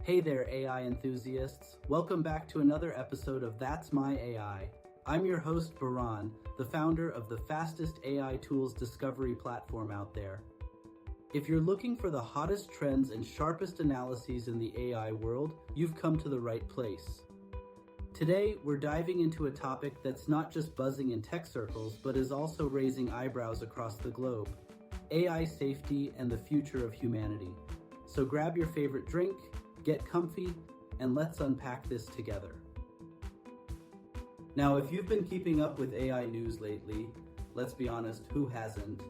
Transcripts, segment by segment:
Hey there, AI enthusiasts. Welcome back to another episode of That's My AI. I'm your host, Baran, the founder of the fastest AI tools discovery platform out there. If you're looking for the hottest trends and sharpest analyses in the AI world, you've come to the right place. Today, we're diving into a topic that's not just buzzing in tech circles, but is also raising eyebrows across the globe: AI safety and the future of humanity. So grab your favorite drink, get comfy, and let's unpack this together. Now, if you've been keeping up with AI news lately, let's be honest, who hasn't?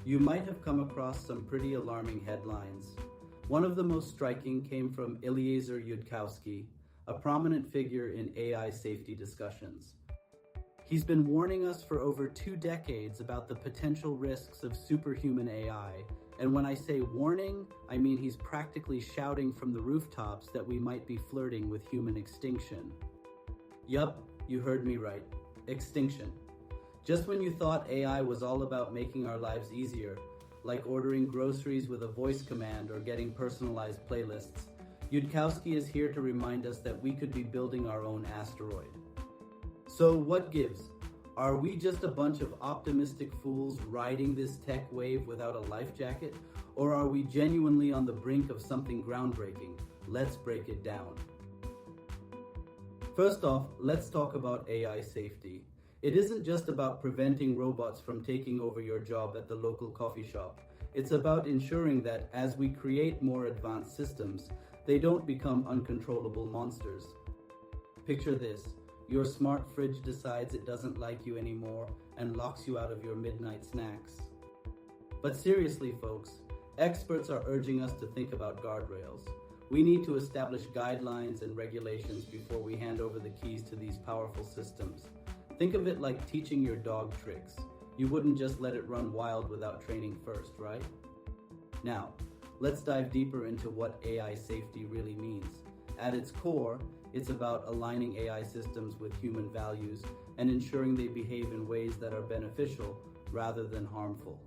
You might have come across some pretty alarming headlines. One of the most striking came from Eliezer Yudkowsky, a prominent figure in AI safety discussions. He's been warning us for over 2 decades about the potential risks of superhuman AI. And when I say warning, I mean he's practically shouting from the rooftops that we might be flirting with human extinction. Yup, you heard me right. Extinction. Just when you thought AI was all about making our lives easier, like ordering groceries with a voice command or getting personalized playlists, Yudkowsky is here to remind us that we could be building our own asteroid. So what gives? Are we just a bunch of optimistic fools riding this tech wave without a life jacket? Or are we genuinely on the brink of something groundbreaking? Let's break it down. First off, let's talk about AI safety. It isn't just about preventing robots from taking over your job at the local coffee shop. It's about ensuring that as we create more advanced systems, they don't become uncontrollable monsters. Picture this. Your smart fridge decides it doesn't like you anymore and locks you out of your midnight snacks. But seriously, folks, experts are urging us to think about guardrails. We need to establish guidelines and regulations before we hand over the keys to these powerful systems. Think of it like teaching your dog tricks. You wouldn't just let it run wild without training first, right? Now, let's dive deeper into what AI safety really means. At its core, it's about aligning AI systems with human values and ensuring they behave in ways that are beneficial rather than harmful.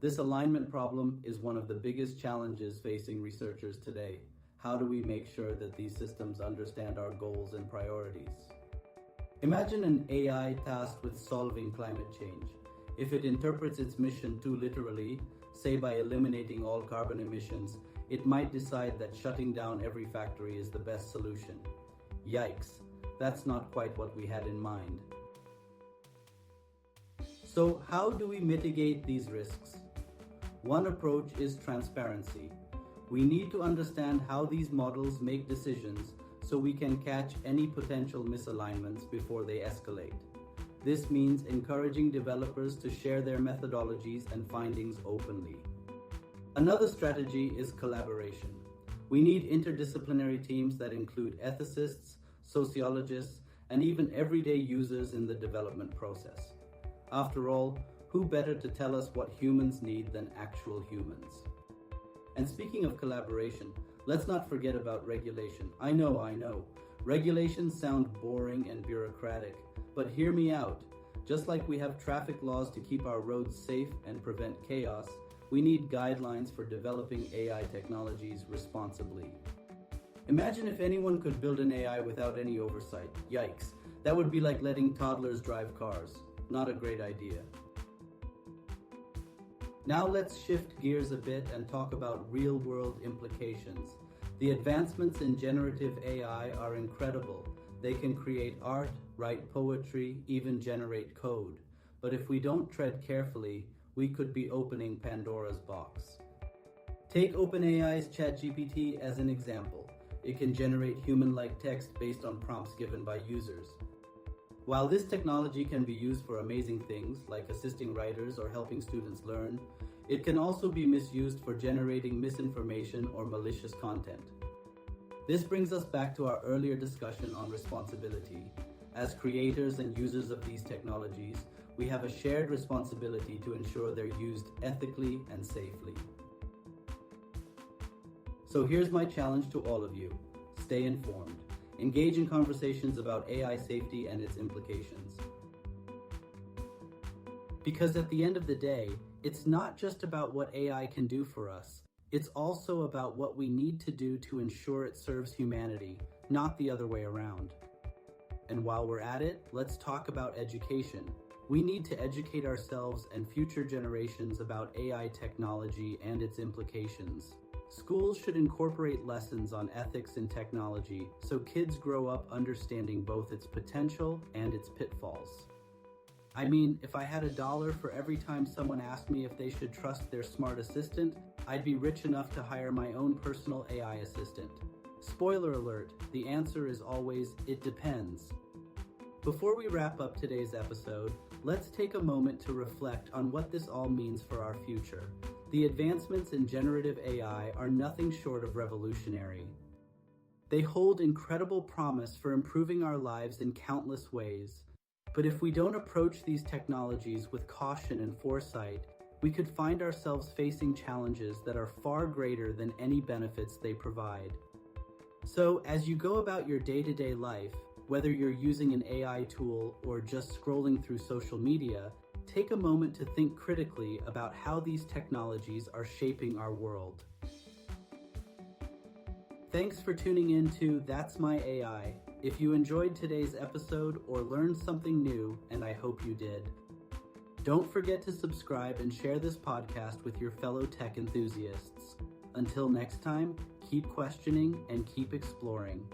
This alignment problem is one of the biggest challenges facing researchers today. How do we make sure that these systems understand our goals and priorities? Imagine an AI tasked with solving climate change. If it interprets its mission too literally, say by eliminating all carbon emissions, it might decide that shutting down every factory is the best solution. Yikes, that's not quite what we had in mind. So how do we mitigate these risks? One approach is transparency. We need to understand how these models make decisions so we can catch any potential misalignments before they escalate. This means encouraging developers to share their methodologies and findings openly. Another strategy is collaboration. We need interdisciplinary teams that include ethicists, sociologists, and even everyday users in the development process. After all, who better to tell us what humans need than actual humans? And speaking of collaboration, let's not forget about regulation. I know. Regulations sound boring and bureaucratic, but hear me out. Just like we have traffic laws to keep our roads safe and prevent chaos, we need guidelines for developing AI technologies responsibly. Imagine if anyone could build an AI without any oversight. Yikes, that would be like letting toddlers drive cars. Not a great idea. Now let's shift gears a bit and talk about real-world implications. The advancements in generative AI are incredible. They can create art, write poetry, even generate code. But if we don't tread carefully, we could be opening Pandora's box. Take OpenAI's ChatGPT as an example. It can generate human-like text based on prompts given by users. While this technology can be used for amazing things, like assisting writers or helping students learn, it can also be misused for generating misinformation or malicious content. This brings us back to our earlier discussion on responsibility. As creators and users of these technologies, we have a shared responsibility to ensure they're used ethically and safely. So here's my challenge to all of you. Stay informed. Engage in conversations about AI safety and its implications. Because at the end of the day, it's not just about what AI can do for us. It's also about what we need to do to ensure it serves humanity, not the other way around. And while we're at it, let's talk about education. We need to educate ourselves and future generations about AI technology and its implications. Schools should incorporate lessons on ethics in technology so kids grow up understanding both its potential and its pitfalls. I mean, if I had $1 for every time someone asked me if they should trust their smart assistant, I'd be rich enough to hire my own personal AI assistant. Spoiler alert, the answer is always, it depends. Before we wrap up today's episode, let's take a moment to reflect on what this all means for our future. The advancements in generative AI are nothing short of revolutionary. They hold incredible promise for improving our lives in countless ways. But if we don't approach these technologies with caution and foresight, we could find ourselves facing challenges that are far greater than any benefits they provide. So, as you go about your day-to-day life, whether you're using an AI tool or just scrolling through social media, take a moment to think critically about how these technologies are shaping our world. Thanks for tuning in to That's My AI. If you enjoyed today's episode or learned something new, and I hope you did, don't forget to subscribe and share this podcast with your fellow tech enthusiasts. Until next time, keep questioning and keep exploring.